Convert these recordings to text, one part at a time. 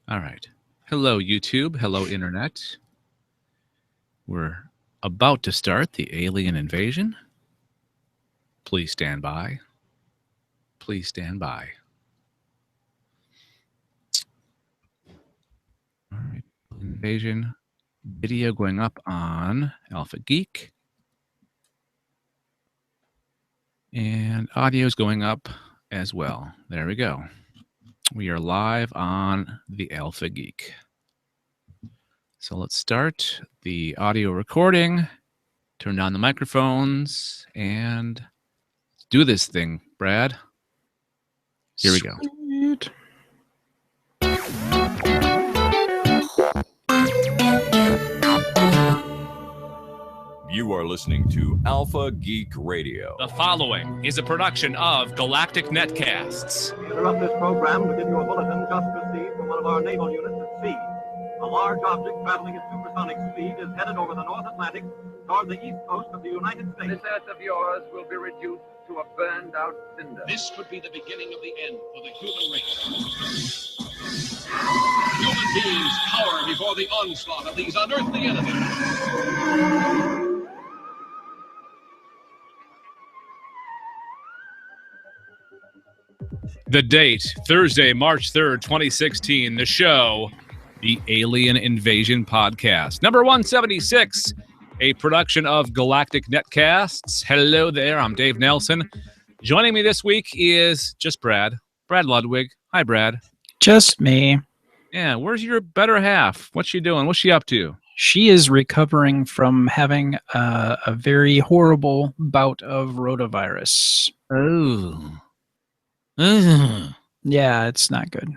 All right. Hello, YouTube. Hello, Internet. We're about to start the alien invasion. Please stand by. Please stand by. All right. Invasion video going up on Alpha Geek. And audio is going up as well. There we go. We are live on the Alpha Geek. So let's start the audio recording, turn down the microphones, and do this thing, Brad. Here we go. Sweet. You are listening to Alpha Geek Radio. The following is a production of Galactic Netcasts. We interrupt this program to give you a bulletin just received from one of our naval units at sea. A large object traveling at supersonic speed is headed over the North Atlantic toward the east coast of the United States. This earth of yours will be reduced to a burned-out cinder. This could be the beginning of the end for the human race. Human beings cower before the onslaught of these unearthly enemies. The date, Thursday, March 3rd, 2016. The show, the Alien Invasion Podcast. Number 176, a production of Galactic Netcasts. Hello there, I'm Dave Nelson. Joining me this week is just Brad Ludwig. Hi, Brad. Just me. Yeah, where's your better half? What's she doing? What's she up to? She is recovering from having a very horrible bout of rotavirus. Oh. Yeah, it's not good.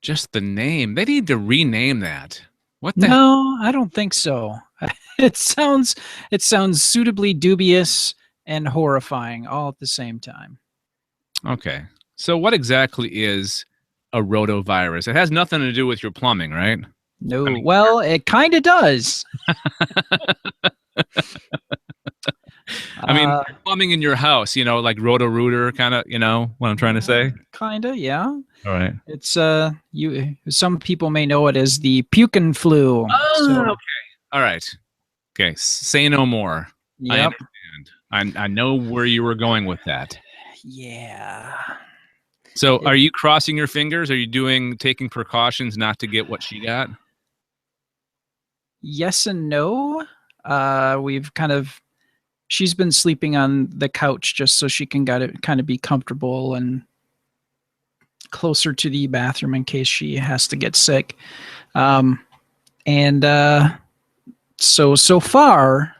Just the name. They need to rename that. What the No, I don't think so. It sounds suitably dubious and horrifying all at the same time. Okay. So what exactly is a rotavirus? It has nothing to do with your plumbing, right? No, well, it kind of does. I mean, plumbing in your house, like Roto-Rooter, kind of, what I'm trying to say? Kind of, yeah. All right. It's some people may know it as the pukin flu. Okay. All right. Okay. Say no more. I Yep. understand. I know where you were going with that. Yeah. So are you crossing your fingers? Are you taking precautions not to get what she got? Yes and no. She's been sleeping on the couch just so she can kind of be comfortable and closer to the bathroom in case she has to get sick. So far,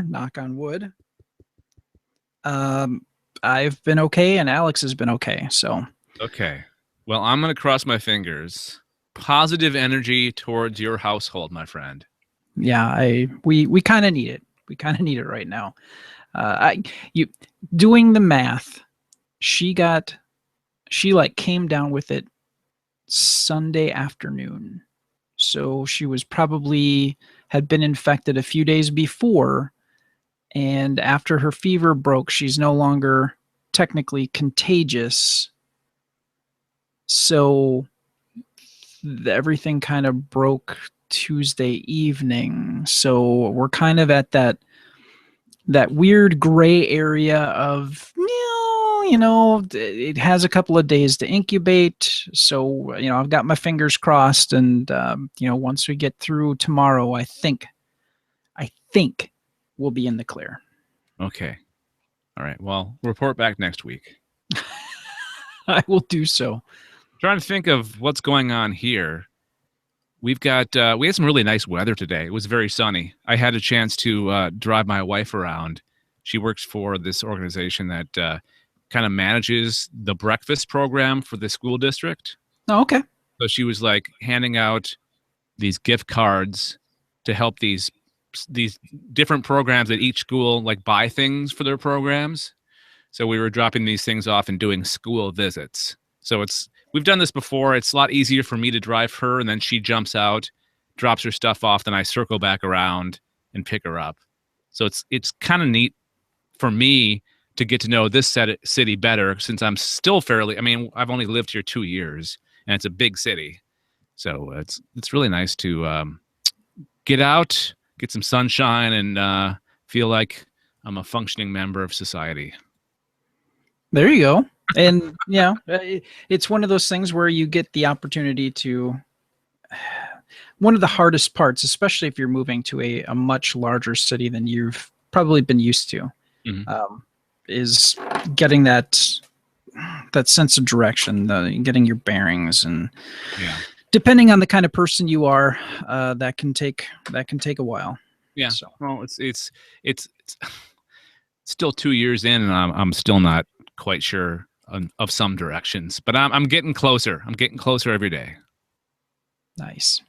knock on wood, I've been okay and Alex has been okay. So okay. Well, I'm going to cross my fingers. Positive energy towards your household, my friend. Yeah, we kind of need it. We kind of need it right now. Doing the math, she came down with it Sunday afternoon. So she was had been infected a few days before, and after her fever broke, she's no longer technically contagious. So everything kind of broke Tuesday evening. So we're kind of at that weird gray area of, it has a couple of days to incubate. So, I've got my fingers crossed, and, once we get through tomorrow, I think we'll be in the clear. Okay. All right. Well, report back next week. I will do so. Trying to think of what's going on here. We had some really nice weather today. It was very sunny. I had a chance to drive my wife around. She works for this organization that kind of manages the breakfast program for the school district. Oh, okay. So she was like handing out these gift cards to help these different programs at each school like buy things for their programs. So we were dropping these things off and doing school visits. So we've done this before. It's a lot easier for me to drive her, and then she jumps out, drops her stuff off, then I circle back around and pick her up. So it's kind of neat for me to get to know this city better, since I'm still I've only lived here 2 years, and it's a big city. So it's really nice to get out, get some sunshine, and feel like I'm a functioning member of society. There you go. And it's one of those things where you get the opportunity to. One of the hardest parts, especially if you're moving to a much larger city than you've probably been used to, is getting that sense of direction, getting your bearings, and depending on the kind of person you are, that can take a while. Yeah. So. Well, it's still 2 years in, and I'm still not quite sure of some directions, but I'm getting closer. I'm getting closer every day. Nice.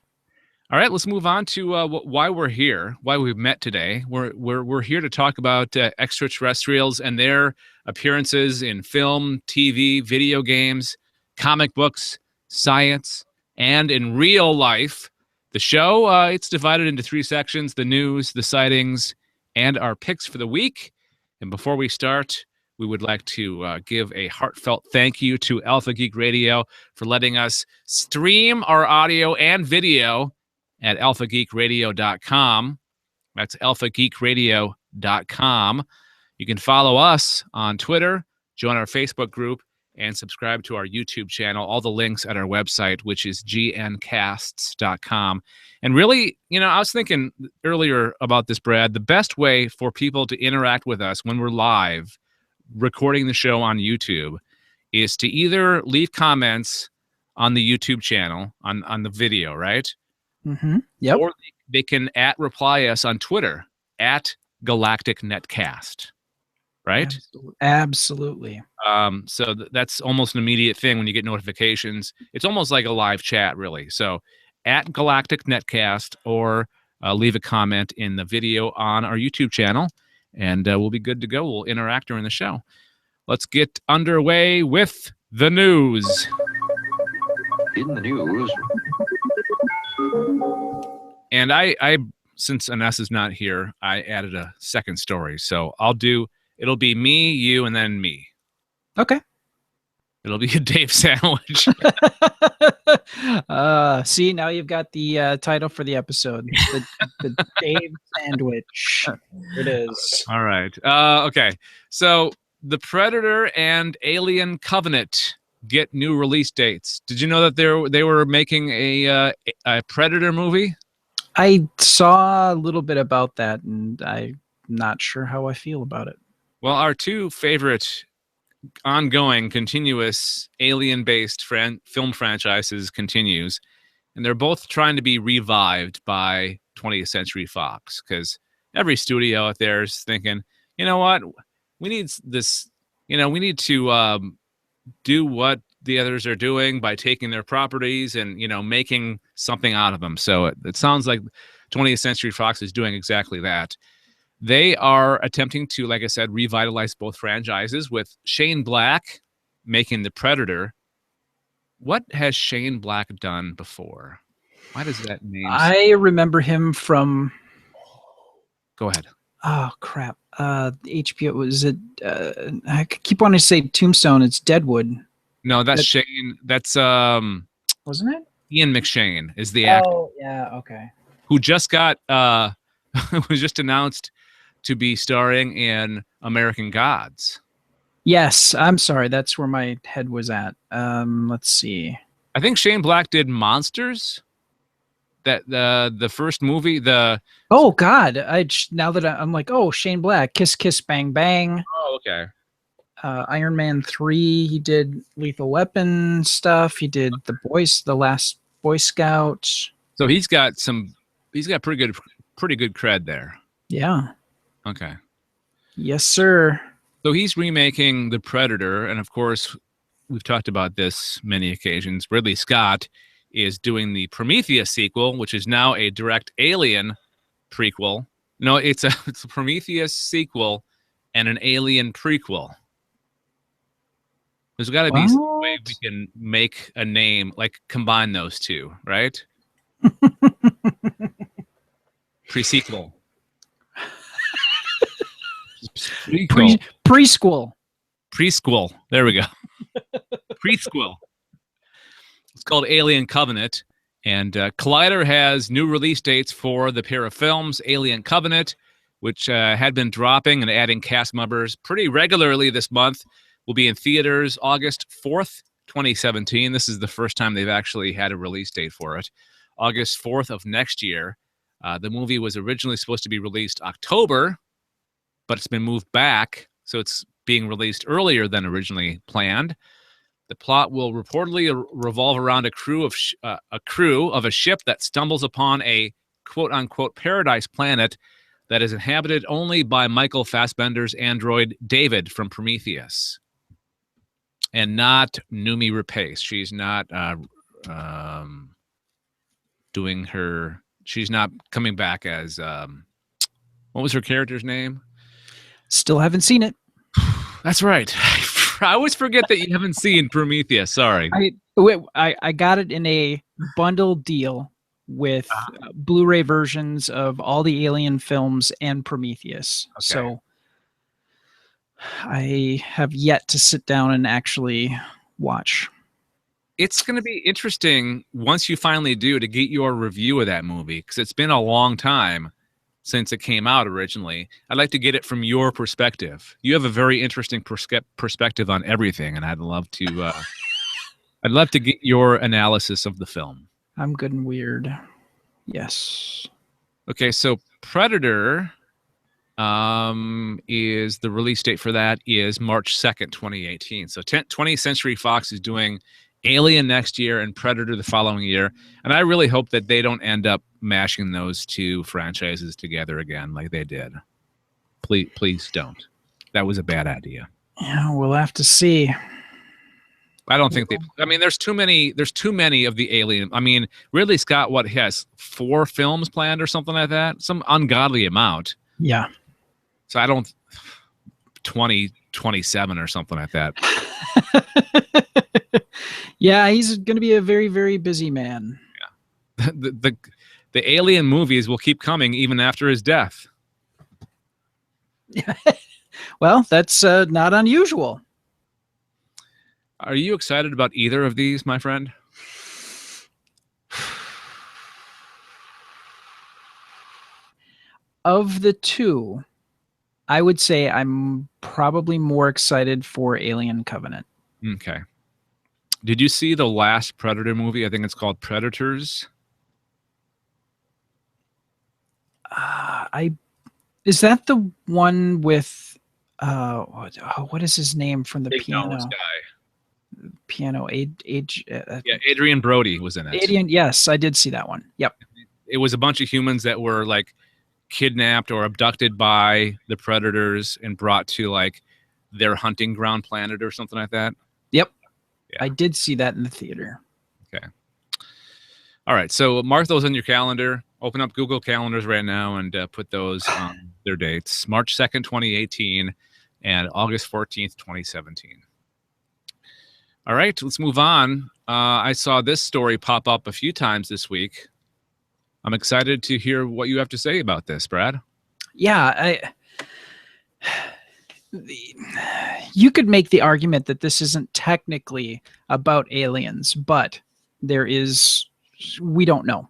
All right, let's move on to why we're here, why we've met today. We're here to talk about extraterrestrials and their appearances in film, TV, video games, comic books, science, and in real life. The show, it's divided into 3 sections: the news, the sightings, and our picks for the week. And before we start, we would like to give a heartfelt thank you to Alpha Geek Radio for letting us stream our audio and video at alphageekradio.com. That's alphageekradio.com. You can follow us on Twitter, join our Facebook group, and subscribe to our YouTube channel. All the links at our website, which is gncasts.com. And really, I was thinking earlier about this, Brad, the best way for people to interact with us when we're live recording the show on YouTube is to either leave comments on the YouTube channel on the video, right? Mm-hmm. Yep. Or they can reply us on Twitter at Galactic Netcast, right? Absolutely. So that's almost an immediate thing when you get notifications. It's almost like a live chat, really. So at Galactic Netcast, or leave a comment in the video on our YouTube channel, and we'll be good to go. We'll interact during the show. Let's get underway with the news. In the news. And I since Ines is not here, I added a second story. So it'll be me, you, and then me. Okay. It'll be a Dave sandwich. See, now you've got the title for the episode. The Dave sandwich. It is. All right. Okay. So The Predator and Alien Covenant get new release dates. Did you know that they were making a Predator movie? I saw a little bit about that, and I'm not sure how I feel about it. Well, our 2 favorite ongoing, continuous alien-based film franchises continues, and they're both trying to be revived by 20th Century Fox, because every studio out there is thinking, you know what, we need this, we need to do what the others are doing by taking their properties and making something out of them. So it sounds like 20th Century Fox is doing exactly that. They are attempting to, like I said, revitalize both franchises, with Shane Black making The Predator. What has Shane Black done before? Why does that name? I remember him from. Go ahead. Oh crap! HBO, was it? I keep wanting to say Tombstone. It's Deadwood. No, that's Shane. That's wasn't it? Ian McShane is the actor. Oh yeah, okay. Who just got was just announced to be starring in American Gods. Yes, I'm sorry. That's where my head was at. Let's see. I think Shane Black did Monsters. That the first movie. Oh God! Now that I'm like, oh, Shane Black, Kiss Kiss Bang Bang. Oh, okay. Iron Man 3. He did Lethal Weapon stuff. He did The Last Boy Scout. So he's got pretty good cred there. Yeah. Okay. Yes, sir. So he's remaking The Predator, and of course, we've talked about this many occasions. Ridley Scott is doing the Prometheus sequel, which is now a direct Alien prequel. No, it's a Prometheus sequel and an Alien prequel. There's got to be some way we can make a name, like combine those two, right? Pre-sequel. Preschool. Preschool. There we go. Preschool. It's called Alien Covenant. And Collider has new release dates for the pair of films, Alien Covenant, which had been dropping and adding cast members pretty regularly this month, will be in theaters August 4th, 2017. This is the first time they've actually had a release date for it. August 4th of next year. The movie was originally supposed to be released October, but it's been moved back, so it's being released earlier than originally planned. The plot will reportedly revolve around a crew of a ship that stumbles upon a quote-unquote paradise planet that is inhabited only by Michael Fassbender's android David from Prometheus, and not Noomi Rapace. She's not doing her. She's not coming back as what was her character's name? Still haven't seen it. That's right. I always forget that you haven't seen Prometheus. Sorry. I got it in a bundle deal with Blu-ray versions of all the Alien films and Prometheus. Okay. So I have yet to sit down and actually watch. It's going to be interesting once you finally do to get your review of that movie, because it's been a long time since it came out originally. I'd like to get it from your perspective. You have a very interesting perspective on everything, and I'd love to get your analysis of the film. I'm good and weird. Yes. Okay, so Predator is the release date for that is March 2nd, 2018. So 20th Century Fox is doing Alien next year and Predator the following year. And I really hope that they don't end up mashing those two franchises together again like they did. Please don't. That was a bad idea. Yeah, we'll have to see. I don't think there's too many of the Alien. I mean, Ridley Scott, he has 4 films planned or something like that? Some ungodly amount. Yeah. So I don't 27 or something like that. Yeah, he's going to be a very, very busy man. Yeah. The Alien movies will keep coming even after his death. Well, that's not unusual. Are you excited about either of these, my friend? Of the two, I would say I'm probably more excited for Alien Covenant. Okay. Did you see the last Predator movie? I think it's called Predators. Is that the one with what is his name from the piano? Guy. Piano age. Yeah, Adrian Brody was in it. Adrian, yes, I did see that one. Yep. It was a bunch of humans that were like kidnapped or abducted by the Predators and brought to like their hunting ground planet or something like that. Yep. Yeah. I did see that in the theater. Okay. All right. So mark those on your calendar. Open up Google Calendars right now and put those on their dates. March 2nd, 2018 and August 14th, 2017. All right. Let's move on. I saw this story pop up a few times this week. I'm excited to hear what you have to say about this, Brad. Yeah. You could make the argument that this isn't technically about aliens, but we don't know.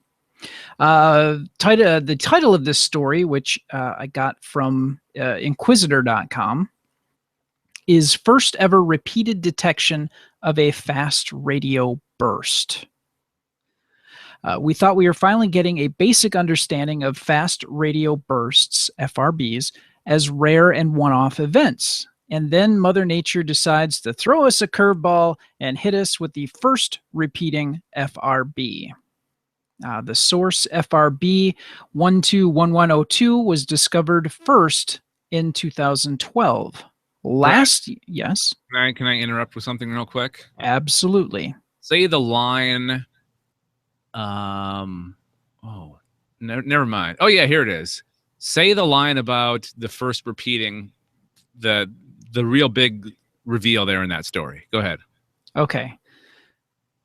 The title of this story, which I got from Inquisitor.com, is First Ever Repeated Detection of a Fast Radio Burst. We thought we were finally getting a basic understanding of fast radio bursts, FRBs, as rare and one-off events. And then Mother Nature decides to throw us a curveball and hit us with the first repeating FRB. The source FRB 121102 was discovered first in 2012. Yes? Can I interrupt with something real quick? Absolutely. Say the line... never mind. Oh yeah, here it is. Say the line about the first repeating the real big reveal there in that story. Go ahead. Okay.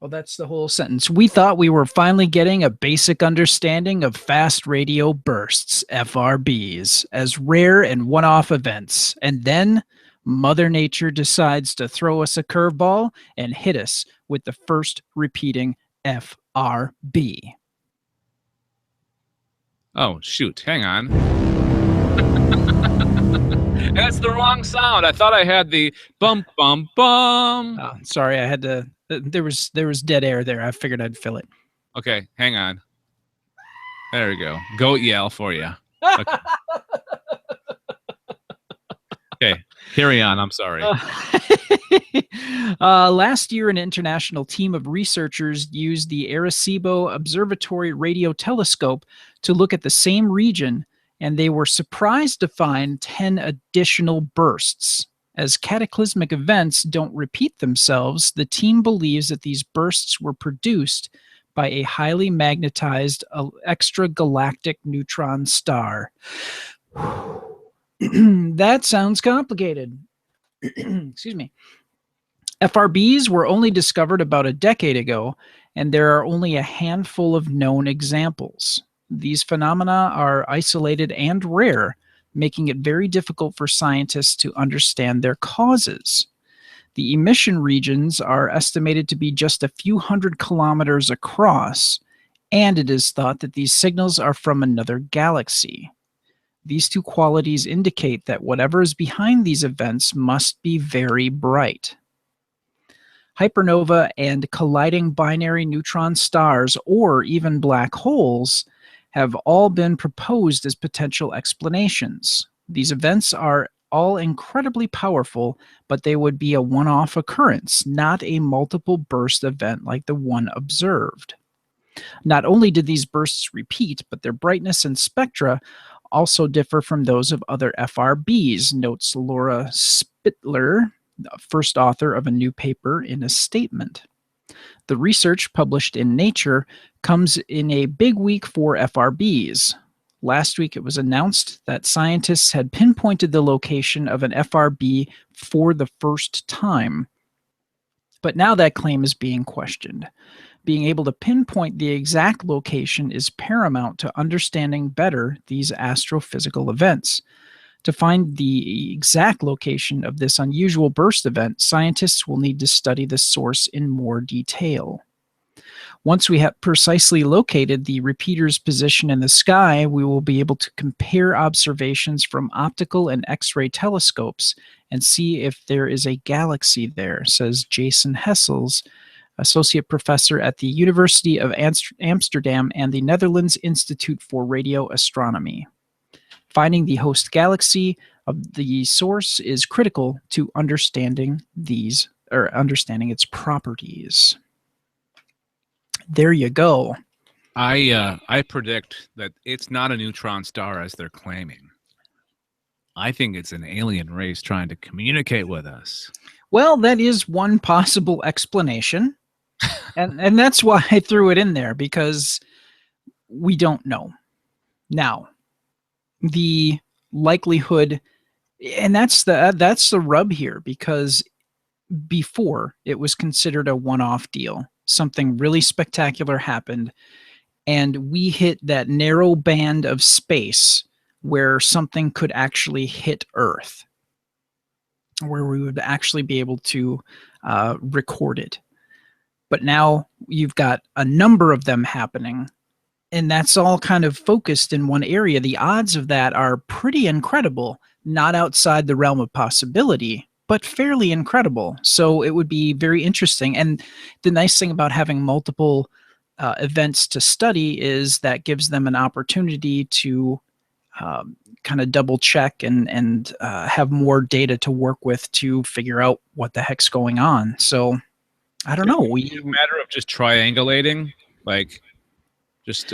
Well, that's the whole sentence. We thought we were finally getting a basic understanding of fast radio bursts, FRBs, as rare and one-off events. And then Mother Nature decides to throw us a curveball and hit us with the first repeating FRB? Oh, shoot. Hang on. That's the wrong sound. I thought I had the bum, bum, bum. Oh, sorry, I had to. There was dead air there. I figured I'd fill it. Okay, hang on. There we go. Goat yell for you. Okay, carry on. I'm sorry. Last year, an international team of researchers used the Arecibo Observatory radio telescope to look at the same region, and they were surprised to find 10 additional bursts. As cataclysmic events don't repeat themselves, the team believes that these bursts were produced by a highly magnetized extragalactic neutron star. That sounds complicated. Excuse me. FRBs were only discovered about a decade ago, and there are only a handful of known examples. These phenomena are isolated and rare, making it very difficult for scientists to understand their causes. The emission regions are estimated to be just a few hundred kilometers across, and it is thought that these signals are from another galaxy. These two qualities indicate that whatever is behind these events must be very bright. Hypernova and colliding binary neutron stars, or even black holes, have all been proposed as potential explanations. These events are all incredibly powerful, but they would be a one-off occurrence, not a multiple burst event like the one observed. Not only did these bursts repeat, but their brightness and spectra also differ from those of other FRBs, notes Laura Spittler, the first author of a new paper, in a statement. The research published in Nature comes in a big week for FRBs. Last week, it was announced that scientists had pinpointed the location of an FRB for the first time. But now that claim is being questioned. Being able to pinpoint the exact location is paramount to understanding better these astrophysical events. To find the exact location of this unusual burst event, scientists will need to study the source in more detail. Once we have precisely located the repeater's position in the sky, we will be able to compare observations from optical and X-ray telescopes and see if there is a galaxy there, says Jason Hessels, associate professor at the University of Amsterdam and the Netherlands Institute for Radio Astronomy. Finding the host galaxy of the source is critical to understanding its properties. There you go. I predict that it's not a neutron star as they're claiming. I think it's an alien race trying to communicate with us. Well, that is one possible explanation. and that's why I threw it in there, because we don't know. Now, the likelihood, and that's the rub here, because before it was considered a one-off deal. Something really spectacular happened, and we hit that narrow band of space where something could actually hit Earth, where we would actually be able to record it. But now you've got a number of them happening, and that's all kind of focused in one area. The odds of that are pretty incredible, not outside the realm of possibility, but fairly incredible. So it would be very interesting. And the nice thing about having multiple events to study is that gives them an opportunity to kind of double check and have more data to work with to figure out what the heck's going on. So I don't know. It's a matter of just triangulating, like just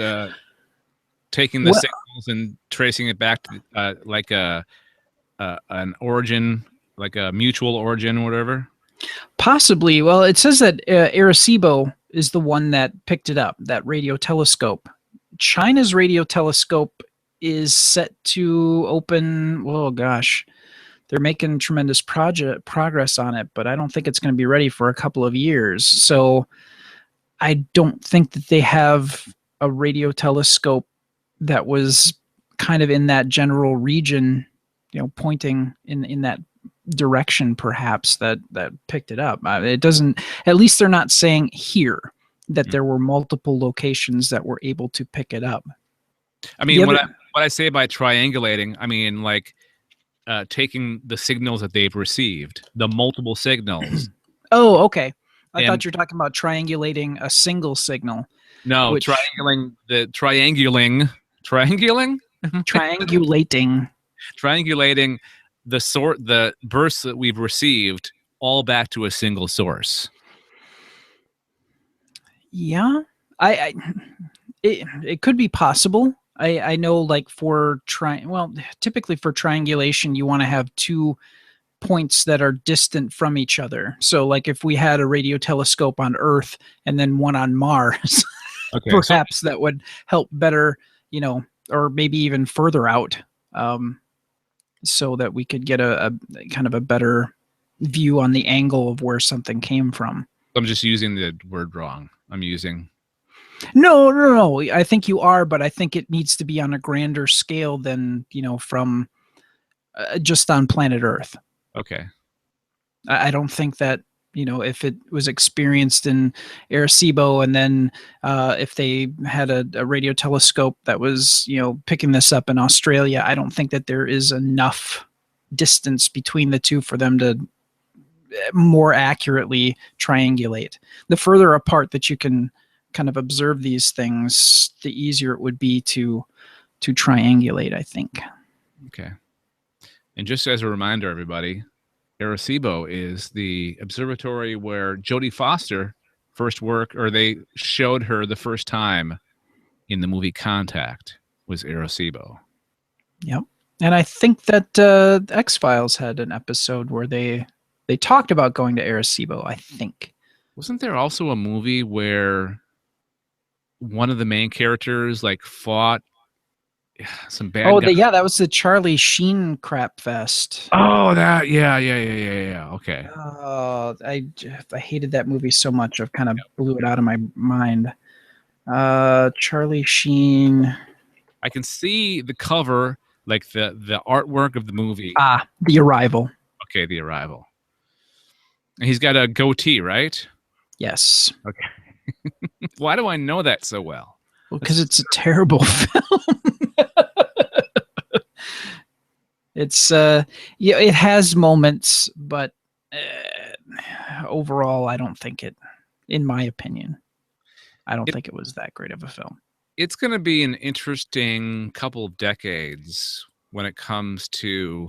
taking the signals and tracing it back to like an origin, like a mutual origin or whatever. Possibly. Well, it says that Arecibo is the one that picked it up, that radio telescope. China's radio telescope is set to open, oh gosh, they're making tremendous progress on it, but I don't think it's going to be ready for a couple of years. So I don't think that they have a radio telescope that was kind of in that general region, pointing in that direction perhaps that picked it up. It doesn't, at least they're not saying here that there were multiple locations that were able to pick it up. I mean, what I say by triangulating, I mean like taking the signals that they've received, the multiple signals. Oh, okay. I thought you were talking about triangulating a single signal. No, triangulating the bursts that we've received all back to a single source. Yeah, it could be possible. I know, like typically for triangulation, you want to have 2 points that are distant from each other. So like if we had a radio telescope on Earth and then one on Mars, okay, perhaps that would help better, or maybe even further out, so that we could get a kind of a better view on the angle of where something came from. I'm just using the word wrong. No. I think you are, but I think it needs to be on a grander scale than, from just on planet Earth. Okay. I don't think that, if it was experienced in Arecibo and then if they had a radio telescope that was, picking this up in Australia, I don't think that there is enough distance between the two for them to more accurately triangulate. The further apart that you can kind of observe these things, the easier it would be to triangulate, I think. Okay. And just as a reminder, everybody, Arecibo is the observatory where Jodie Foster they showed her the first time in the movie Contact, was Arecibo. Yep. And I think that X-Files had an episode where they talked about going to Arecibo, I think. Wasn't there also a movie where one of the main characters fought some bad guys? That was the Charlie Sheen crap fest. Oh, that, yeah. Okay. I hated that movie so much. I've kind of blew it out of my mind. Charlie Sheen. I can see the cover, like the artwork of the movie. The Arrival. Okay, The Arrival. And he's got a goatee, right? Yes. Okay. Why do I know that so well? Well, because it's a terrible film. It's it has moments, but overall, I don't think it. In my opinion, I don't think it was that great of a film. It's going to be an interesting couple of decades when it comes to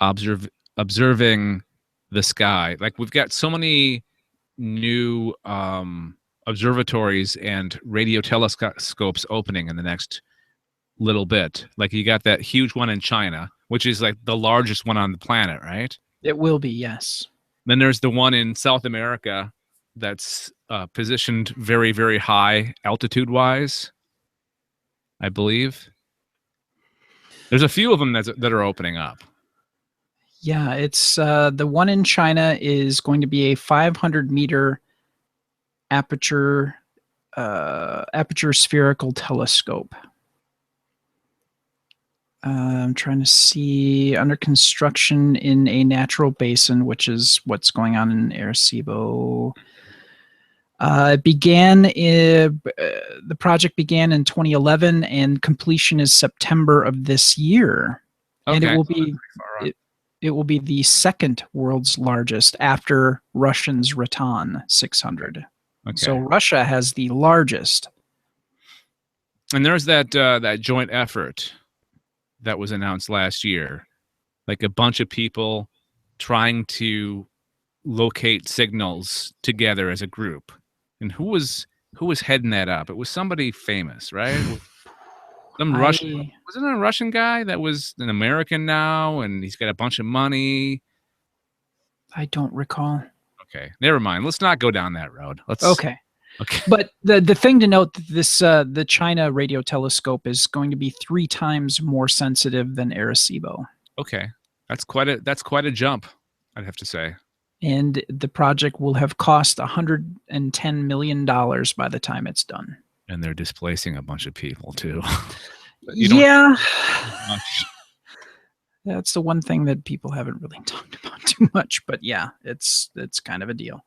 observing the sky. Like, we've got so many new observatories and radio telescopes opening in the next little bit. Like, you got that huge one in China, which is like the largest one on the planet, right? It will be, yes. Then there's the one in South America that's positioned very, very high altitude-wise, I believe. There's a few of them that are opening up. Yeah, it's the one in China is going to be a 500-meter aperture spherical telescope. I'm trying to see, under construction in a natural basin, which is what's going on in Arecibo. The project began in 2011, and completion is September of this year. Okay. And it will be the second world's largest after Russian's Ratan 600. Okay. So Russia has the largest. And there's that joint effort that was announced last year, like a bunch of people trying to locate signals together as a group. And who was heading that up? It was somebody famous, right? Russian. Wasn't it a Russian guy that was an American now, and he's got a bunch of money? I don't recall. Okay, never mind. Let's not go down that road. Okay. But the thing to note, this the China radio telescope is going to be 3 times more sensitive than Arecibo. Okay, that's quite a jump, I'd have to say. And the project will have cost $110 million by the time it's done. And they're displacing a bunch of people too. That's the one thing that people haven't really talked about too much, but yeah, it's kind of a deal.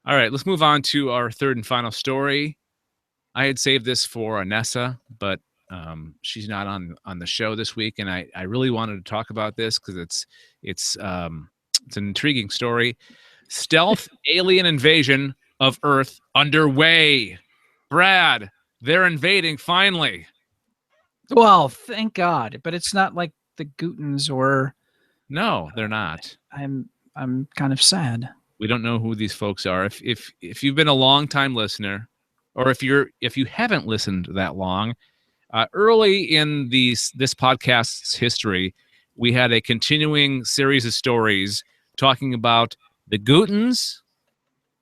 All right, let's move on to our third and final story. I had saved this for Anessa, but she's not on the show this week, and I really wanted to talk about this because it's an intriguing story. Stealth alien invasion of Earth underway. Brad, they're invading finally. Well, thank God, but it's not like the Gutens or. No, they're not. I'm kind of sad. We don't know who these folks are. If you've been a long time listener, or if you haven't listened that long, early in this podcast's history, we had a continuing series of stories talking about the Gutens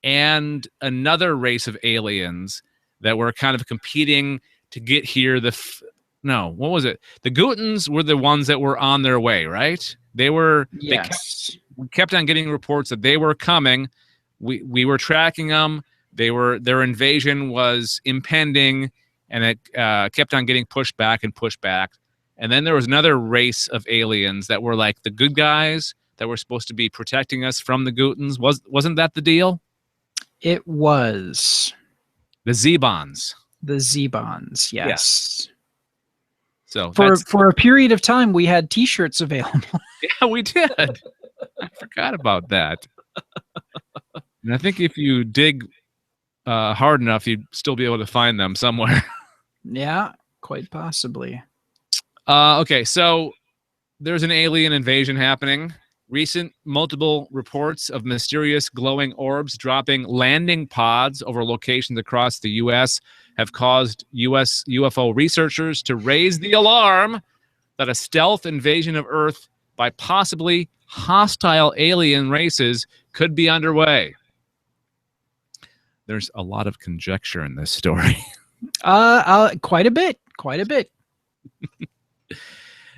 and another race of aliens that were kind of competing to get here. What was it? The Gutens were the ones that were on their way, right? They were. Yes. We kept on getting reports that they were coming. We were tracking them. Their invasion was impending, and it kept on getting pushed back and pushed back. And then there was another race of aliens that were like the good guys that were supposed to be protecting us from the Gutens. Wasn't that the deal? It was. The Zebons. The Zebons, yes. So for a period of time, we had T-shirts available. Yeah, we did. I forgot about that. And I think if you dig hard enough, you'd still be able to find them somewhere. Yeah, quite possibly. Okay, so there's an alien invasion happening. Recent multiple reports of mysterious glowing orbs dropping landing pods over locations across the U.S. have caused U.S. UFO researchers to raise the alarm that a stealth invasion of Earth by possibly hostile alien races could be underway. There's a lot of conjecture in this story. Quite a bit.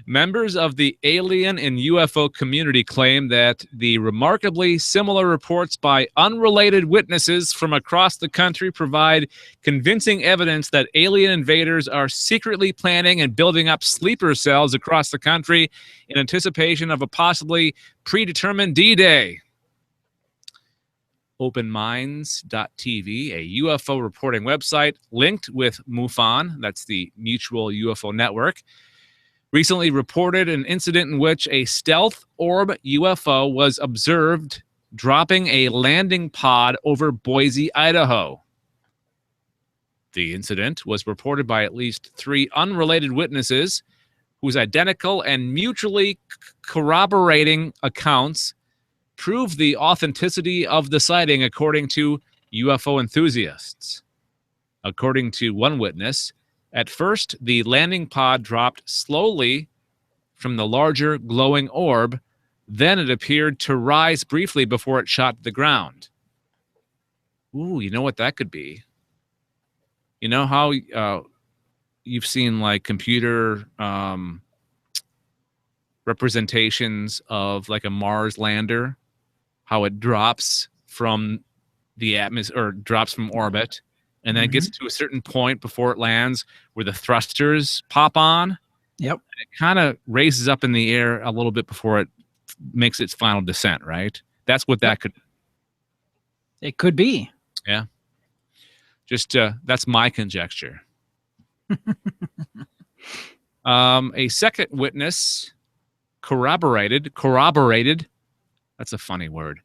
Members of the alien and UFO community claim that the remarkably similar reports by unrelated witnesses from across the country provide convincing evidence that alien invaders are secretly planning and building up sleeper cells across the country in anticipation of a possibly predetermined D-Day. OpenMinds.tv, a UFO reporting website linked with MUFON, that's the Mutual UFO Network, recently reported an incident in which a stealth orb UFO was observed dropping a landing pod over Boise, Idaho. The incident was reported by at least 3 unrelated witnesses whose identical and mutually corroborating accounts prove the authenticity of the sighting, according to UFO enthusiasts. According to one witness, at first, the landing pod dropped slowly from the larger glowing orb. Then it appeared to rise briefly before it shot the ground. Ooh, you know what that could be? You know how you've seen like computer representations of like a Mars lander, how it drops from the atmosphere or drops from orbit. And then it gets to a certain point before it lands where the thrusters pop on. Yep. And it kind of raises up in the air a little bit before it makes its final descent, right? That's what that could. It could be. Yeah. Just that's my conjecture. A second witness corroborated. That's a funny word.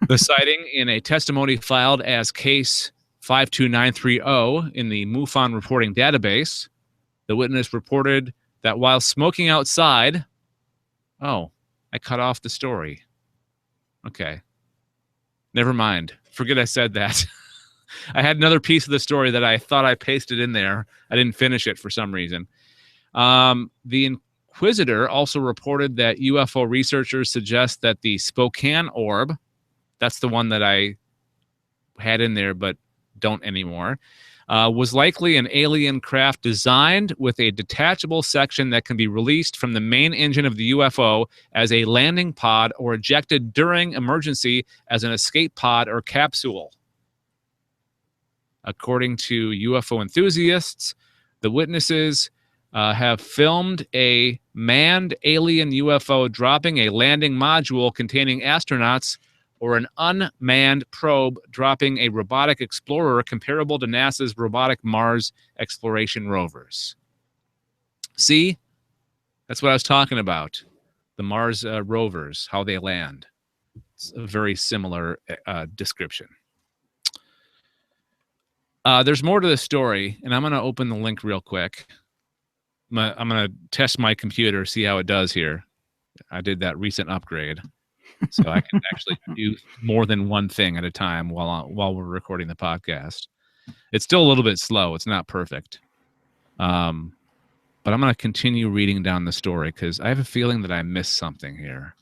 The sighting in a testimony filed as case 52930 in the MUFON reporting database. The witness reported that while smoking outside, I cut off the story. Okay. Never mind. Forget I said that. I had another piece of the story that I thought I pasted in there. I didn't finish it for some reason. The Inquisitor also reported that UFO researchers suggest that the Spokane orb, that's the one that I had in there, but don't anymore, was likely an alien craft designed with a detachable section that can be released from the main engine of the UFO as a landing pod or ejected during emergency as an escape pod or capsule. According to UFO enthusiasts, the witnesses have filmed a manned alien UFO dropping a landing module containing astronauts or an unmanned probe dropping a robotic explorer comparable to NASA's robotic Mars exploration rovers. See? That's what I was talking about. The Mars rovers, how they land. It's a very similar description. There's more to the story, and I'm going to open the link real quick. I'm going to test my computer, see how it does here. I did that recent upgrade, so I can actually do more than one thing at a time while we're recording the podcast. It's still a little bit slow. It's not perfect. But I'm going to continue reading down the story because I have a feeling that I missed something here.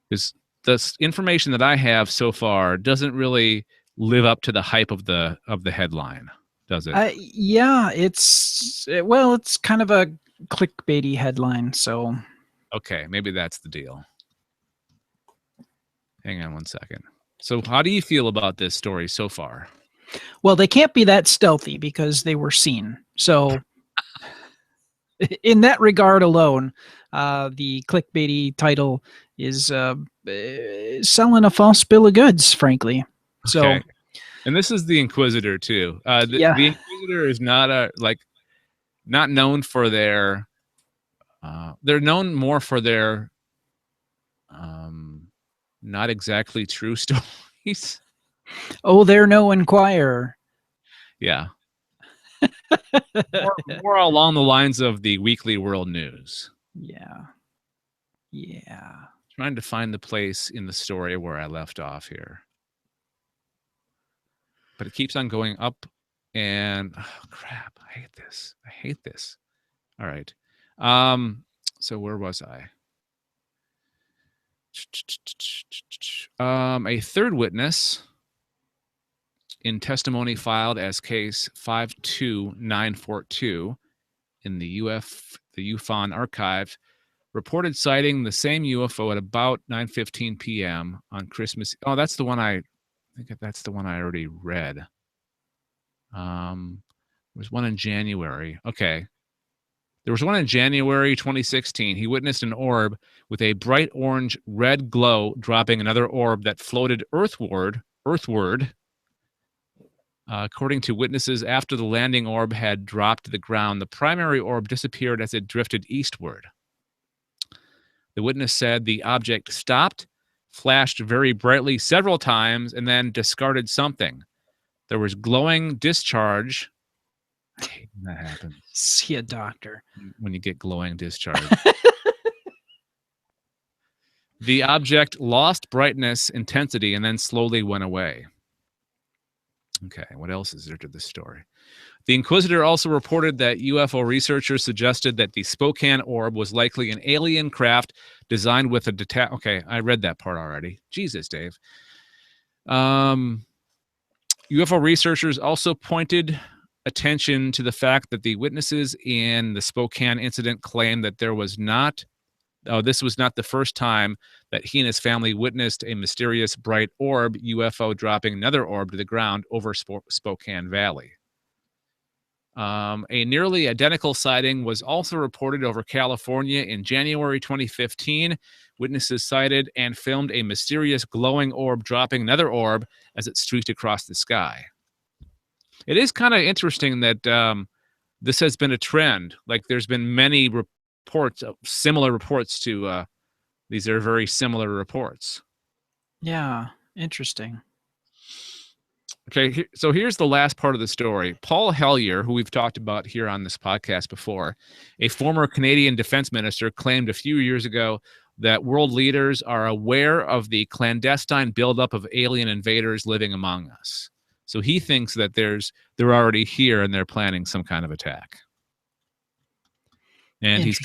Because the information that I have so far doesn't really live up to the hype of the headline, does it? Yeah, it's kind of a clickbaity headline. So, okay, maybe that's the deal. Hang on one second. So, how do you feel about this story so far? Well, they can't be that stealthy because they were seen. So, in that regard alone, the clickbaity title is selling a false bill of goods, frankly. So, okay. And this is the Inquisitor too. The Inquisitor is not not known for their. They're known more for their not exactly true stories. Oh, they're no Inquirer. Yeah. more along the lines of the Weekly World News. Yeah. Trying to find the place in the story where I left off here. But it keeps on going up and oh crap, I hate this. All right. So where was I? A third witness in testimony filed as case 52942 in the UFON archive reported sighting the same UFO at about 9:15 p.m. on Christmas. Oh, that's the one I think that's the one I already read. There was one in January. Okay. There was one in January 2016. He witnessed an orb with a bright orange red glow dropping another orb that floated earthward. According to witnesses, after the landing orb had dropped to the ground, the primary orb disappeared as it drifted eastward. The witness said the object stopped, flashed very brightly several times, and then discarded something. There was glowing discharge. I hate when that happens. See a doctor. When you get glowing discharge. The object lost brightness, intensity, and then slowly went away. Okay, what else is there to this story? The Inquisitor also reported that UFO researchers suggested that the Spokane orb was likely an alien craft designed with a Okay, I read that part already. Jesus, Dave. UFO researchers also pointed attention to the fact that the witnesses in the Spokane incident claimed that this was not the first time that he and his family witnessed a mysterious bright orb UFO dropping another orb to the ground over Spokane Valley. A nearly identical sighting was also reported over California in January 2015. Witnesses sighted and filmed a mysterious glowing orb dropping another orb as it streaked across the sky. It is kind of interesting that this has been a trend. Like there's been many reports, similar reports to these are very similar reports. Yeah, interesting. Okay, so here's the last part of the story. Paul Hellyer, who we've talked about here on this podcast before, a former Canadian defense minister, claimed a few years ago that world leaders are aware of the clandestine buildup of alien invaders living among us. So he thinks that they're already here and they're planning some kind of attack. And he's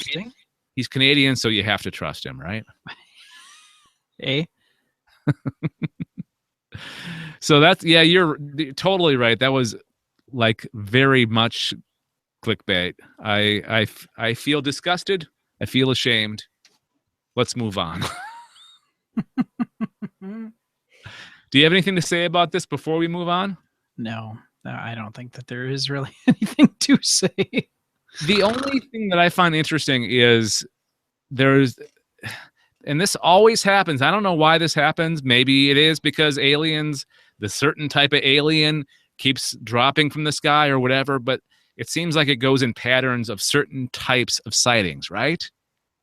Canadian, so you have to trust him, right? Eh? So that's, yeah, you're totally right. That was like very much clickbait. I feel disgusted. I feel ashamed. Let's move on. Do you have anything to say about this before we move on? No, I don't think that there is really anything to say. The only thing that I find interesting is there's, and this always happens. I don't know why this happens. Maybe it is because aliens, the certain type of alien keeps dropping from the sky or whatever, but it seems like it goes in patterns of certain types of sightings, right?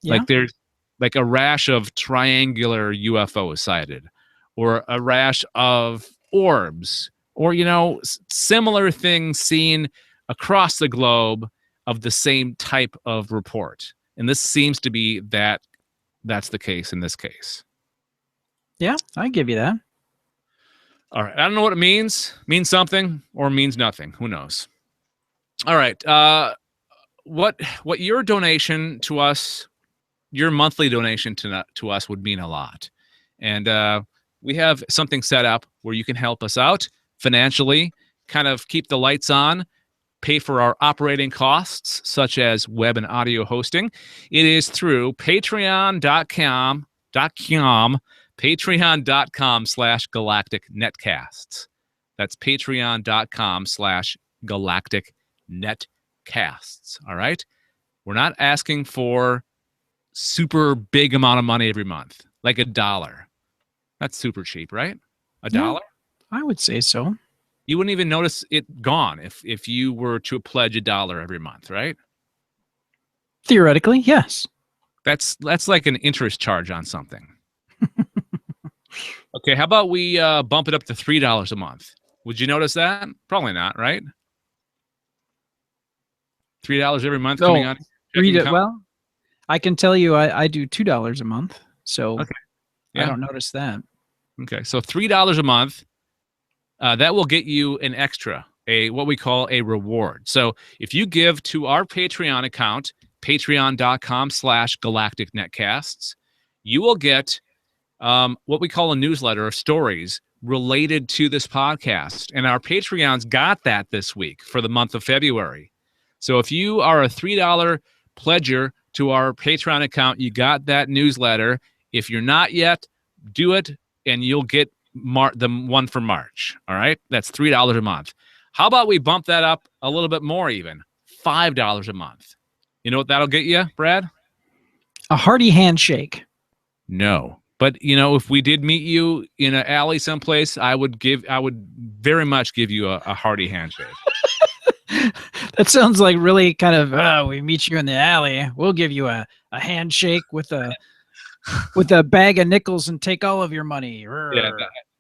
Yeah. Like there's like a rash of triangular UFOs sighted, or a rash of orbs, or, you know, similar things seen across the globe of the same type of report. And this seems to be that's the case in this case. Yeah, I give you that. All right. I don't know what it means. Means something or means nothing. Who knows? All right. What your donation to us, your monthly donation to us would mean a lot. And we have something set up where you can help us out financially, kind of keep the lights on, pay for our operating costs, such as web and audio hosting. It is through patreon.com, patreon.com/galacticnetcasts. That's patreon.com/galacticnetcasts. All right. We're not asking for super big amount of money every month, like $1. That's super cheap, right? $1? I would say so. You wouldn't even notice it gone if you were to pledge $1 every month, right? Theoretically, yes. That's like an interest charge on something. Okay, how about we bump it up to $3 a month? Would you notice that? Probably not, right? $3 every month coming on. Read it. Well, I can tell you I do $2 a month, so okay. Yeah. I don't notice that. Okay, so $3 a month, that will get you an extra, what we call a reward. So if you give to our Patreon account, patreon.com/galacticnetcasts, you will get what we call a newsletter of stories related to this podcast. And our Patreons got that this week for the month of February. So if you are a $3 pledger to our Patreon account, you got that newsletter. If you're not yet, do it, and you'll get the one for March. All right? That's $3 a month. How about we bump that up a little bit more even? $5 a month. You know what that'll get you, Brad? A hearty handshake. No. But, you know, if we did meet you in an alley someplace, I would very much give you a hearty handshake. That sounds like really kind of, we meet you in the alley. We'll give you a handshake with a bag of nickels and take all of your money. Yeah,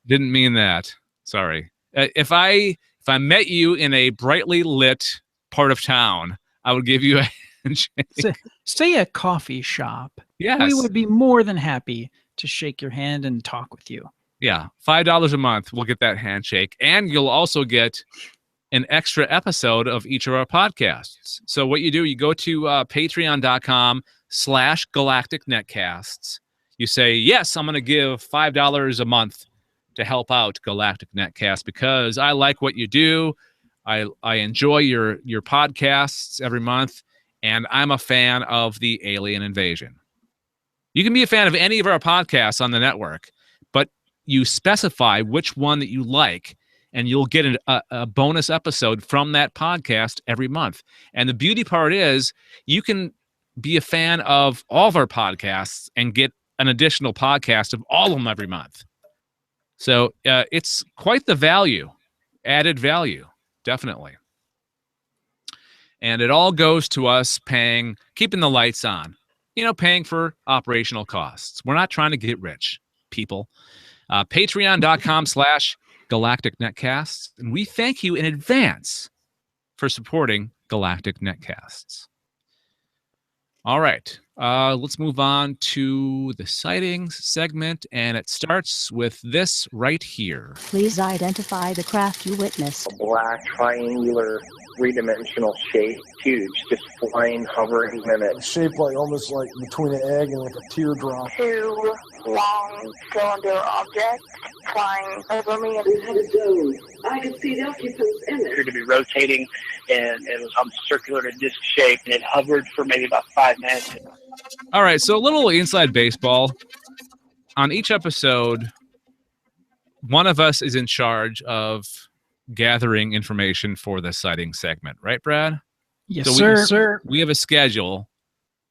didn't mean that. Sorry. If I met you in a brightly lit part of town, I would give you a handshake. Say a coffee shop. Yes. We would be more than happy to shake your hand and talk with you. Yeah, $5 a month, we'll get that handshake. And you'll also get an extra episode of each of our podcasts. So what you do, you go to patreon.com/galacticnetcasts. You say, yes, I'm going to give $5 a month to help out Galactic Netcast because I like what you do. I enjoy your podcasts every month, and I'm a fan of the alien invasion. You can be a fan of any of our podcasts on the network, but you specify which one that you like, and you'll get a bonus episode from that podcast every month. And the beauty part is you can be a fan of all of our podcasts and get an additional podcast of all of them every month. So it's quite the value, added value, definitely. And it all goes to us keeping the lights on, paying for operational costs. We're not trying to get rich, people. Patreon.com/galacticnetcasts. And we thank you in advance for supporting Galactic Netcasts. All right. Let's move on to the sightings segment, and it starts with this right here. Please identify the craft you witnessed. A black, triangular, three-dimensional shape, huge, just flying, hovering in it. Shaped like almost like between an egg and like a teardrop. Two long cylinder objects flying over me. We had a dome. I could see the occupants in it. It appeared to be rotating, and it was on circular and disc shape, and it hovered for maybe about 5 minutes. All right, so a little inside baseball. On each episode, one of us is in charge of gathering information for the sighting segment. Right, Brad? Yes, So sir. we have a schedule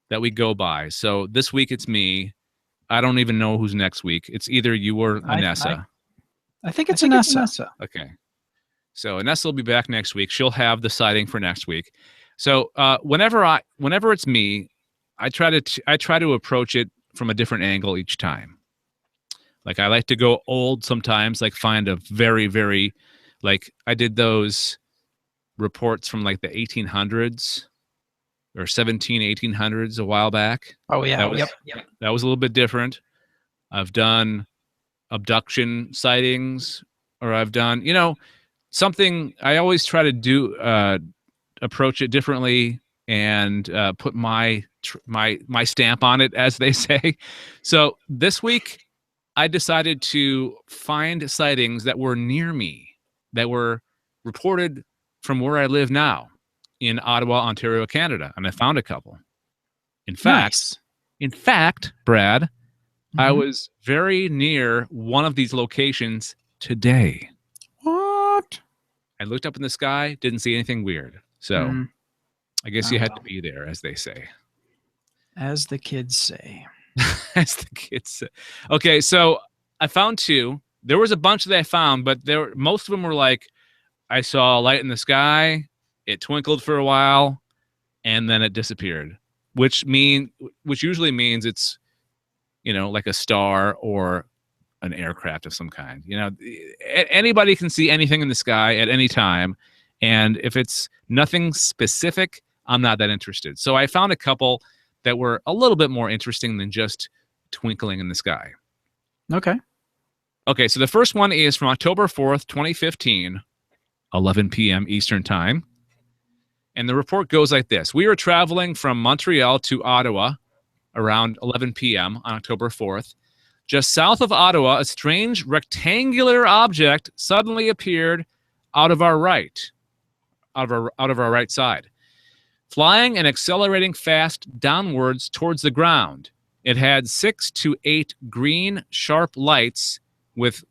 that we go by. So this week it's me. I don't even know who's next week. It's either you or Anessa. I think it's Anessa. Okay. So Anessa will be back next week. She'll have the sighting for next week. So whenever it's me, I try to approach it from a different angle each time. Like I like to go old sometimes, like find a very, very, like I did those reports from like the 1800s or 1800s a while back. Oh yeah. That was a little bit different. I've done abduction sightings, or I've done, something. I always try to do approach it differently and put my stamp on it, as they say. So this week I decided to find sightings that were near me, that were reported from where I live now in Ottawa, Ontario, Canada, and I found a couple. In fact, Brad, I was very near one of these locations today. What? I looked up in the sky, didn't see anything weird. So I guess you had to be there, as they say. As the kids say. As the kids say. Okay, so I found two. There was a bunch that I found, but most of them were like, I saw a light in the sky, it twinkled for a while, and then it disappeared. Which usually means it's, like a star or an aircraft of some kind. Anybody can see anything in the sky at any time, and if it's nothing specific, I'm not that interested. So I found a couple that were a little bit more interesting than just twinkling in the sky. Okay, so the first one is from October 4th, 2015, 11 p.m. Eastern Time. And the report goes like this. We were traveling from Montreal to Ottawa around 11 p.m. on October 4th. Just south of Ottawa, a strange rectangular object suddenly appeared out of our right side, flying and accelerating fast downwards towards the ground. It had 6 to 8 green, sharp lights with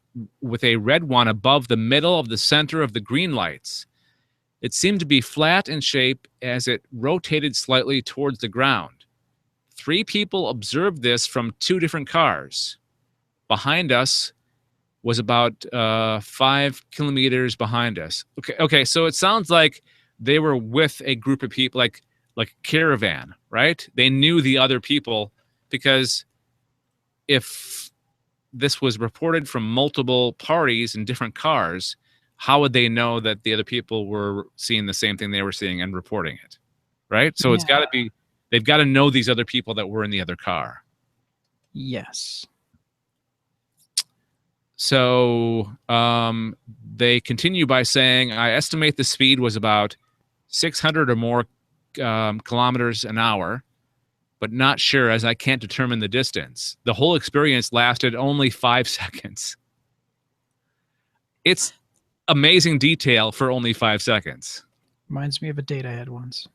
a red one above the middle of the center of the green lights. It seemed to be flat in shape as it rotated slightly towards the ground. 3 people observed this from 2 different cars. Behind us was about 5 kilometers behind us. Okay, so it sounds like they were with a group of people, like a caravan, right? They knew the other people, because if this was reported from multiple parties in different cars, how would they know that the other people were seeing the same thing they were seeing and reporting it, right? So it's got to be, they've got to know these other people that were in the other car. Yes. So they continue by saying, I estimate the speed was about 600 or more kilometers an hour, but not sure, as I can't determine the distance. The whole experience lasted only 5 seconds. It's amazing detail for only 5 seconds. Reminds me of a date I had once.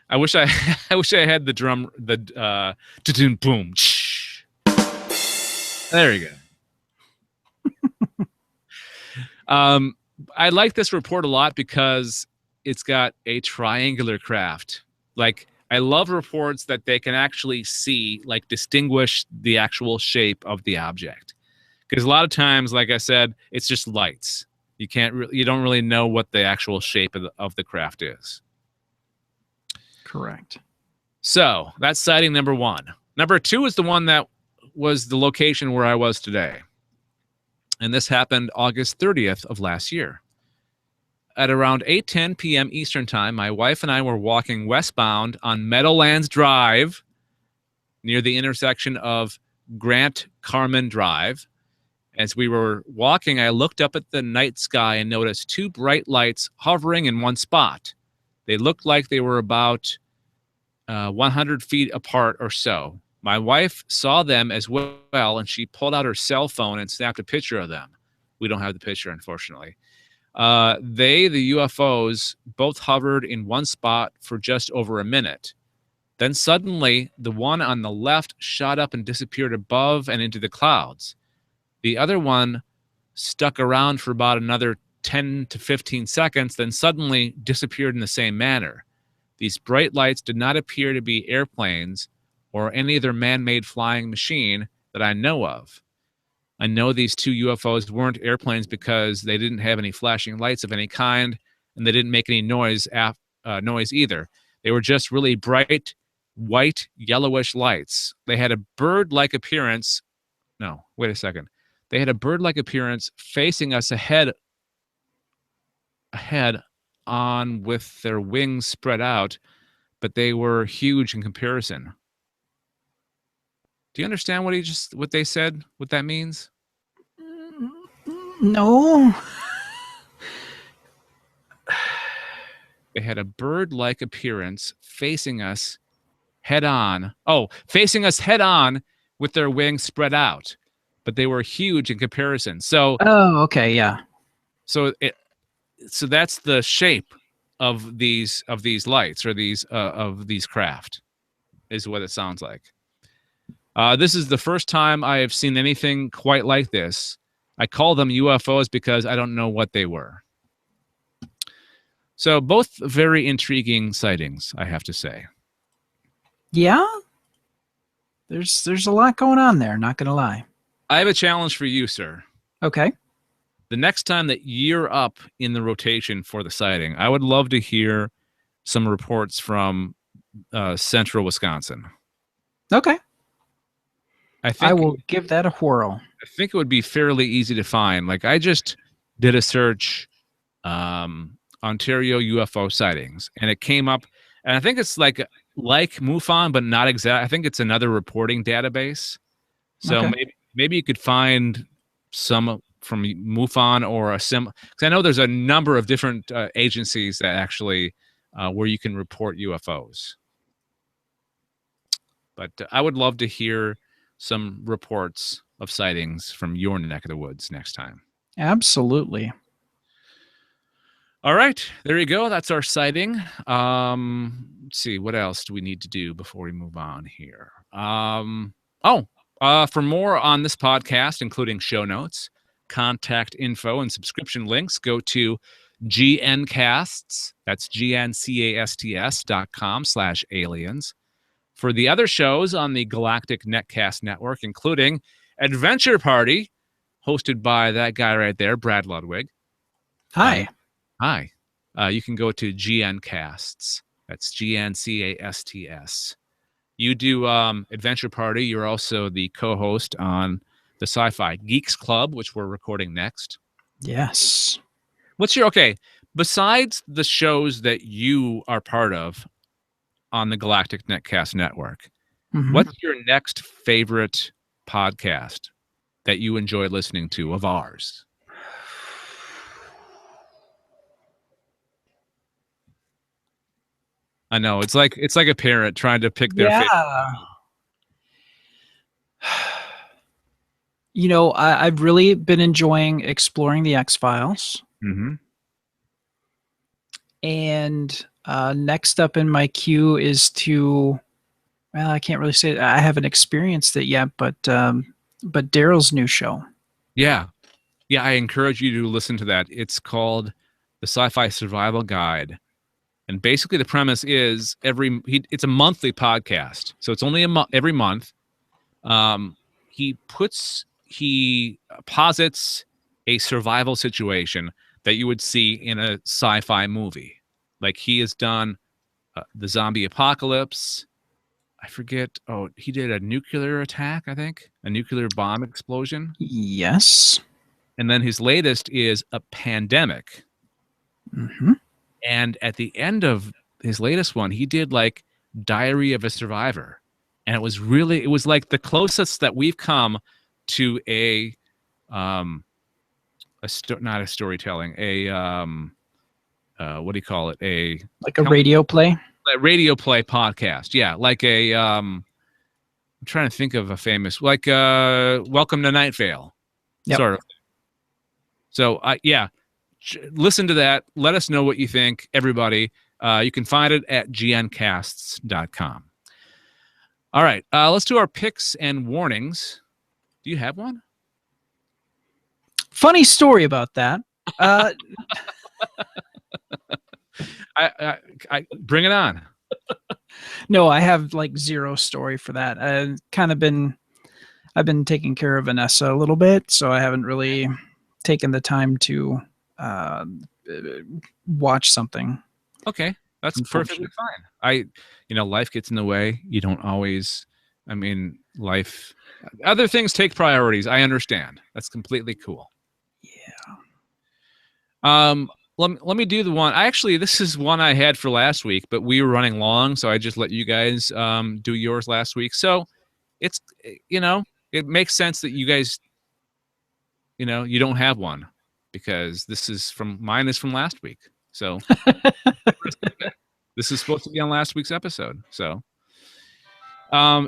I wish I had the drum, boom. There you go. I like this report a lot because it's got a triangular craft. Like, I love reports that they can actually see, like, distinguish the actual shape of the object. Because a lot of times, like I said, it's just lights. You don't really know what the actual shape of the craft is. Correct. So that's sighting number 1. Number 2 is the one that was the location where I was today. And this happened August 30th of last year. At around 8:10 p.m. Eastern Time, my wife and I were walking westbound on Meadowlands Drive near the intersection of Grant Carman Drive. As we were walking, I looked up at the night sky and noticed 2 bright lights hovering in one spot. They looked like they were about 100 feet apart or so. My wife saw them as well, and she pulled out her cell phone and snapped a picture of them. We don't have the picture, unfortunately. The UFOs, both hovered in one spot for just over a minute. Then suddenly, the one on the left shot up and disappeared above and into the clouds. The other one stuck around for about another 10 to 15 seconds, then suddenly disappeared in the same manner. These bright lights did not appear to be airplanes or any other man-made flying machine that I know of. I know these two UFOs weren't airplanes because they didn't have any flashing lights of any kind, and they didn't make any noise either. They were just really bright, white, yellowish lights. They had a bird-like appearance. No, wait a second. They had a bird-like appearance facing us ahead on with their wings spread out, but they were huge in comparison. Do you understand what they said, what that means? No. They had a bird-like appearance facing us head on. Oh, facing us head on with their wings spread out, but they were huge in comparison. So, oh, okay, yeah. So that's the shape of these lights, or these of these craft, is what it sounds like. This is the first time I have seen anything quite like this. I call them UFOs because I don't know what they were. So both very intriguing sightings, I have to say. Yeah? There's a lot going on there, not going to lie. I have a challenge for you, sir. Okay. The next time that you're up in the rotation for the sighting, I would love to hear some reports from central Wisconsin. Okay. I will give that a whirl. I think it would be fairly easy to find. Like, I just did a search, Ontario UFO sightings, and it came up, and I think it's like MUFON, but not exact. I think it's another reporting database. So Okay. maybe you could find some from MUFON or a because I know there's a number of different agencies that actually where you can report UFOs. But I would love to hear some reports of sightings from your neck of the woods next time. Absolutely. All right, there you go. That's our sighting. Let's see, what else do we need to do before we move on here? For more on this podcast, including show notes, contact info, and subscription links, go to GNcasts. That's GNCASTS.com/aliens. For the other shows on the Galactic Netcast Network, including Adventure Party, hosted by that guy right there, Brad Ludwig. Hi. Hi. You can go to GNcasts. That's GNCASTS. You do Adventure Party. You're also the co-host on the Sci-Fi Geeks Club, which we're recording next. Yes. Besides the shows that you are part of on the Galactic Netcast Network, what's your next favorite podcast that you enjoy listening to of ours? I know it's like a parent trying to pick their favorite. You know, I've really been enjoying exploring the X-Files. And next up in my queue is to, well, I can't really say I haven't experienced it yet, but Daryl's new show. Yeah, I encourage you to listen to that. It's called The Sci-Fi Survival Guide. And basically the premise is it's a monthly podcast. So it's only every month. He posits a survival situation that you would see in a sci-fi movie. Like, he has done the zombie apocalypse. I forget. Oh, he did a nuclear attack, I think. A nuclear bomb explosion. Yes. And then his latest is a pandemic. And at the end of his latest one, he did like Diary of a Survivor. And it was like the closest that we've come to not a storytelling, what do you call it? A radio play? A radio play podcast. Yeah. Like I'm trying to think of a famous, like Welcome to Night Vale. Yep. Sort of. So listen to that. Let us know what you think, everybody. You can find it at gncasts.com. All right, let's do our picks and warnings. Do you have one? Funny story about that. I bring it on. No, I have like zero story for that. I've been taking care of Vanessa a little bit, so I haven't really taken the time to watch something. Okay, that's perfectly fine. Life gets in the way. You don't always. I mean, other things take priorities. I understand. That's completely cool. Yeah. Let me do the one. This is one I had for last week, but we were running long, so I just let you guys do yours last week. So it's it makes sense that you guys you don't have one, because mine is from last week. So this is supposed to be on last week's episode. So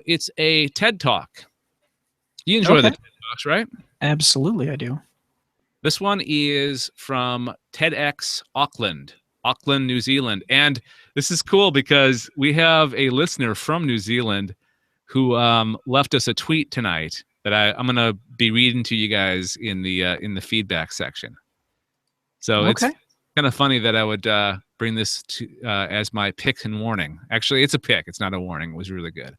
it's a TED Talk. You enjoy the TED Talks, right? Absolutely, I do. This one is from TEDxAuckland, Auckland, New Zealand. And this is cool because we have a listener from New Zealand who left us a tweet tonight that I'm going to be reading to you guys in the feedback section. So it's kind of funny that I would bring this to as my pick and warning. Actually, it's a pick. It's not a warning. It was really good.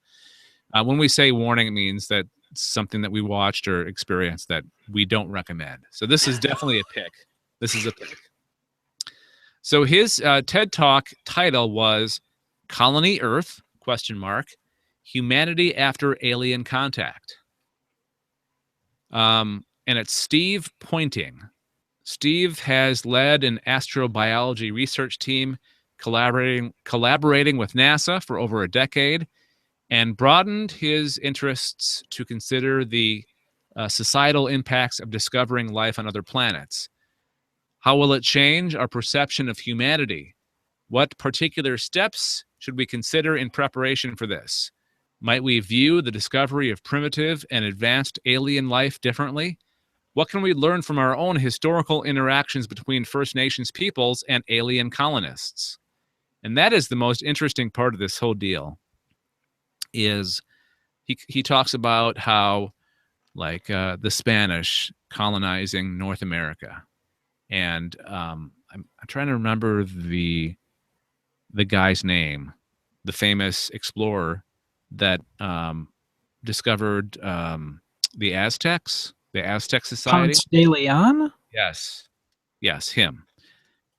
When we say warning, it means that it's something that we watched or experienced that we don't recommend. So this is definitely a pick. This is a pick. So his TED Talk title was Colony Earth, ? Humanity After Alien Contact. And it's Steve Pointing. Steve has led an astrobiology research team collaborating with NASA for over a decade, and broadened his interests to consider the societal impacts of discovering life on other planets. How will it change our perception of humanity? What particular steps should we consider in preparation for this? Might we view the discovery of primitive and advanced alien life differently? What can we learn from our own historical interactions between First Nations peoples and alien colonists? And that is the most interesting part of this whole deal. Is he talks about how the Spanish colonizing North America, and I'm trying to remember the guy's name, the famous explorer that discovered the Aztec Society. Ponce de Leon? Yes, him.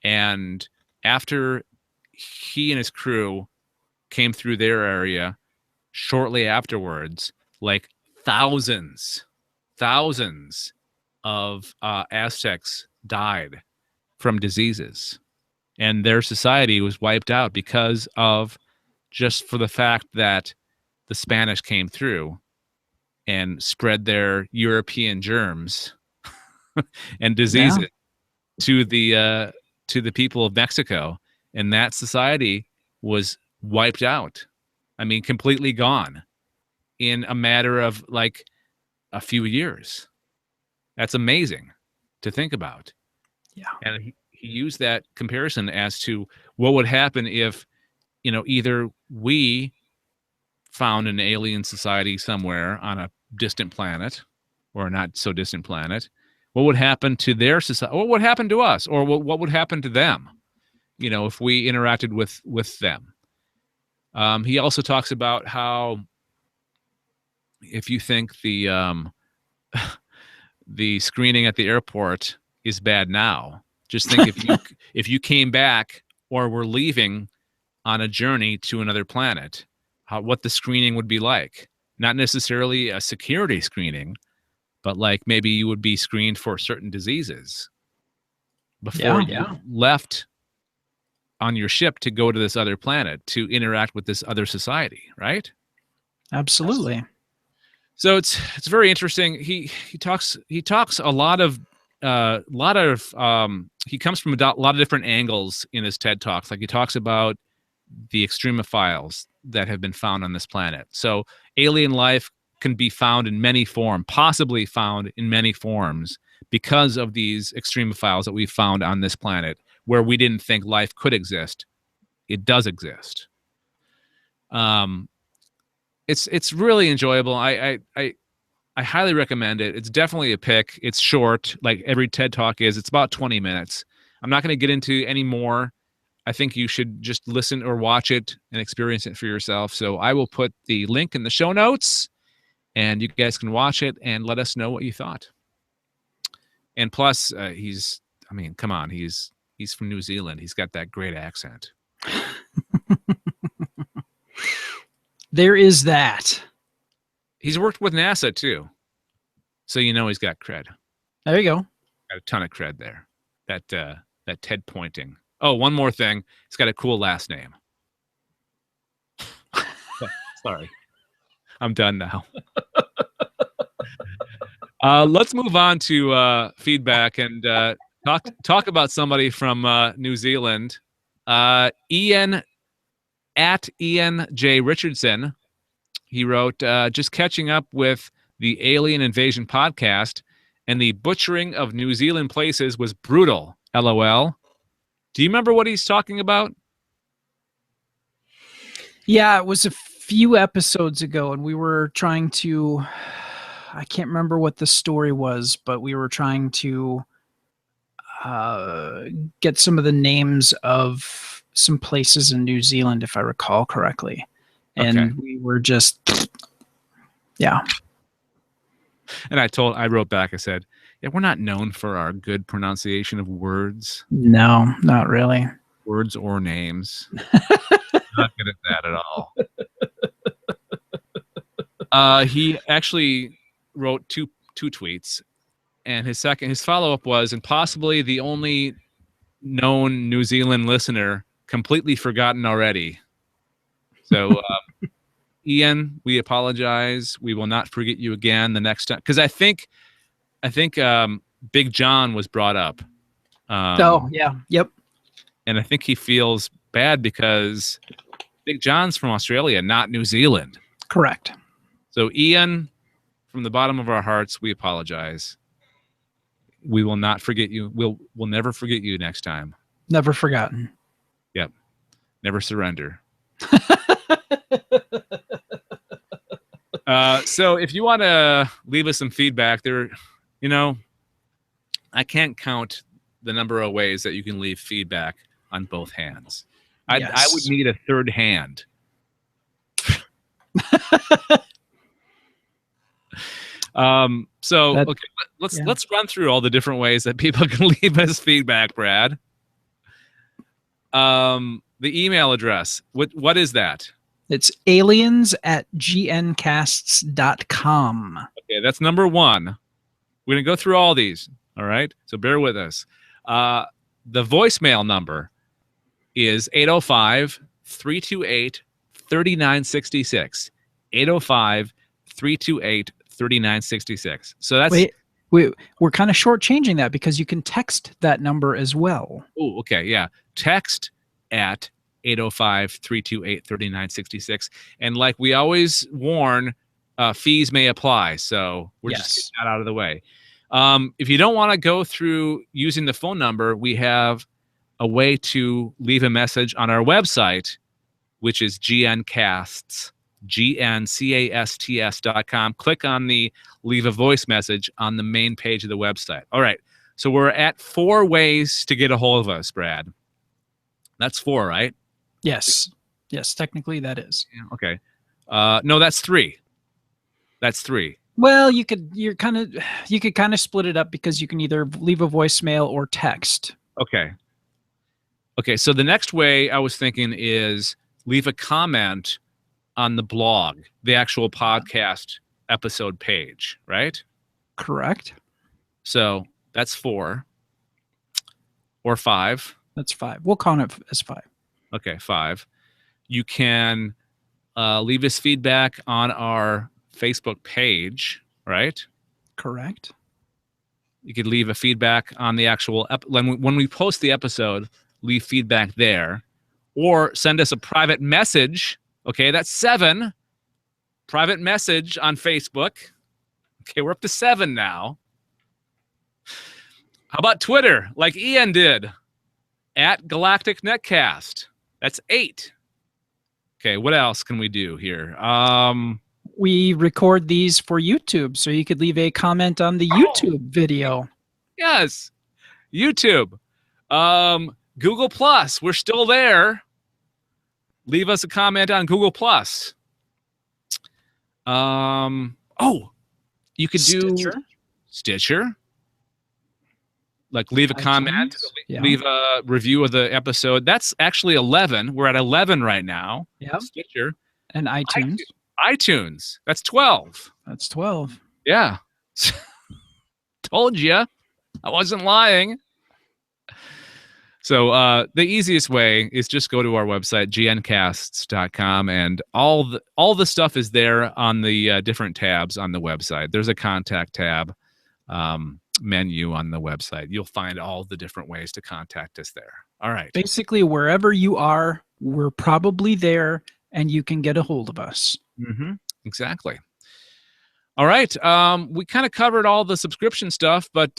And after he and his crew came through their area, shortly afterwards, thousands of Aztecs died from diseases, and their society was wiped out because of just for the fact that the Spanish came through and spread their European germs and diseases to the people of Mexico, and that society was wiped out. I mean, completely gone in a matter of a few years. That's amazing to think about. Yeah. And he used that comparison as to what would happen if, either we found an alien society somewhere on a distant planet or a not so distant planet. What would happen to their society? What would happen to us? Or what would happen to them, if we interacted with them? He also talks about how if you think the screening at the airport is bad now, just think if you came back or were leaving on a journey to another planet, what the screening would be like. Not necessarily a security screening, but maybe you would be screened for certain diseases before you left on your ship to go to this other planet to interact with this other society, right? Absolutely. So it's very interesting. He talks a lot of he comes from a lot of different angles in his TED Talks. He talks about the extremophiles that have been found on this planet. So alien life can be found in many forms, possibly found in many forms, because of these extremophiles that we found on this planet, where we didn't think life could exist. It does exist. It's really enjoyable. I I highly recommend it. It's definitely a pick. It's short, like every TED Talk is. It's about 20 minutes. I'm not going to get into any more. I think you should just listen or watch it and experience it for yourself. So I will put the link in the show notes, and you guys can watch it and let us know what you thought. And plus, come on, he's from New Zealand. He's got that great accent. There is that. He's worked with NASA too, so he's got cred. There you go. Got a ton of cred there. That Ted pointing. Oh, one more thing. He's got a cool last name. Sorry, I'm done now. Let's move on to feedback and talk about somebody from New Zealand. Ian J. Richardson. He wrote, just catching up with the Alien Invasion podcast, and the butchering of New Zealand places was brutal. LOL. Do you remember what he's talking about? Yeah, it was a few episodes ago, and we were trying to, I can't remember what the story was, but we were trying to get some of the names of some places in New Zealand, if I recall correctly. And we were just, yeah. And I wrote back, I said, yeah, we're not known for our good pronunciation of words. No, not really. Words or names. Not good at that at all. He actually wrote two tweets, and his follow-up was, and possibly the only known New Zealand listener completely forgotten already. So, Ian, we apologize. We will not forget you again the next time. Because I think Big John was brought up. Oh, yeah. Yep. And I think he feels bad because Big John's from Australia, not New Zealand. Correct. So, Ian, from the bottom of our hearts, we apologize. We will not forget you. We'll never forget you next time. Never forgotten. Yep. Never surrender. So if you want to leave us some feedback there, I can't count the number of ways that you can leave feedback on both hands. Yes. I would need a third hand. Let's run through all the different ways that people can leave us feedback, Brad. The email address. What is that? It's aliens@gncasts.com. Okay, that's number one. We're going to go through all these. All right. So bear with us. The voicemail number is 805-328-3966. 805-328-3966. So that's... We're kind of shortchanging that because you can text that number as well. Oh, okay. Yeah. Text at 805-328-3966. And like we always warn, fees may apply. So we're just getting that out of the way. If you don't want to go through using the phone number, we have a way to leave a message on our website, which is gncasts.com. Click on the leave a voice message on the main page of the website. All right. So we're at 4 ways to get a hold of us, Brad. That's 4, right? Yes. Yes, technically that is. Yeah, okay. No, that's 3. That's 3. Well, you could kind of split it up because you can either leave a voicemail or text. Okay. Okay, so the next way I was thinking is leave a comment on the blog, the actual podcast episode page, right? Correct. So that's 4 or 5. That's 5. We'll count it as 5. Okay, 5. You can leave us feedback on our Facebook page, right? Correct. You could leave a feedback on the actual when we post the episode, leave feedback there, or send us a private message. Okay, that's 7. Private message on Facebook. Okay, we're up to 7 now. How about Twitter, like Ian did, at Galactic Netcast? That's 8. Okay, what else can we do here? we record these for YouTube, so you could leave a comment on the YouTube video. Yes, YouTube, Google Plus. We're still there. Leave us a comment on Google Plus. You could do Stitcher. Like leave a comment, leave a review of the episode. That's actually 11. We're at 11 right now. Yep. Stitcher and iTunes. iTunes. That's 12. That's 12. Yeah. Told you. I wasn't lying. So the easiest way is just go to our website, gncasts.com, and all the stuff is there on the different tabs on the website. There's a contact tab menu on the website. You'll find all the different ways to contact us there. All right. Basically, wherever you are, we're probably there, and you can get a hold of us. Mm-hmm. Exactly. All right. We kind of covered all the subscription stuff, but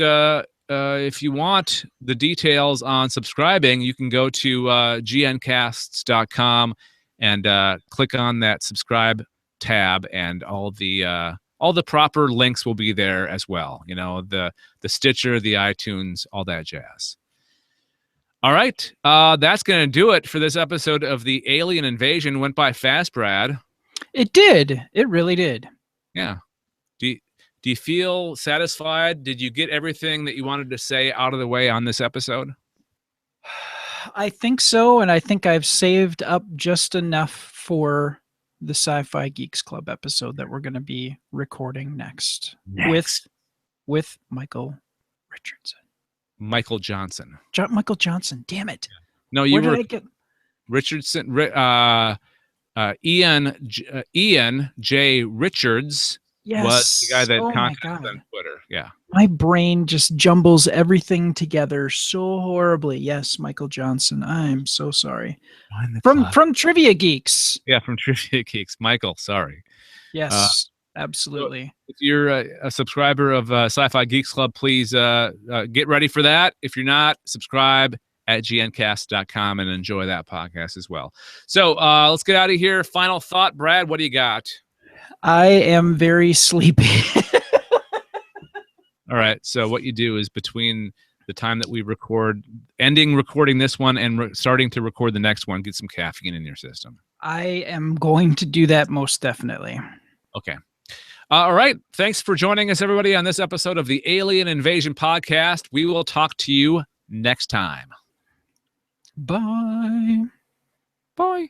if you want the details on subscribing, you can go to gncasts.com and click on that subscribe tab, and all the proper links will be there as well. You know, the Stitcher, the iTunes, all that jazz. All right. That's going to do it for this episode of the Alien Invasion. Went by fast, Brad. It did. It really did. Yeah. Do you feel satisfied? Did you get everything that you wanted to say out of the way on this episode? I think so, and I think I've saved up just enough for the Sci-Fi Geeks Club episode that we're going to be recording next. With Michael Richardson. Michael Johnson. Michael Johnson. Damn it. No, you were Richardson. Ian J. Richards. Yes. Was the guy that contacted on Twitter. Yeah. My brain just jumbles everything together so horribly. Yes, Michael Johnson. I'm so sorry. From Trivia Geeks. Yeah, from Trivia Geeks. Michael, sorry. Yes, absolutely. So if you're a subscriber of Sci-Fi Geeks Club, please get ready for that. If you're not, subscribe at gncast.com and enjoy that podcast as well. So let's get out of here. Final thought, Brad, what do you got? I am very sleepy. All right. So what you do is between the time that we ending recording this one and starting to record the next one, get some caffeine in your system. I am going to do that most definitely. Okay. All right. Thanks for joining us, everybody, on this episode of the Alien Invasion podcast. We will talk to you next time. Bye. Bye.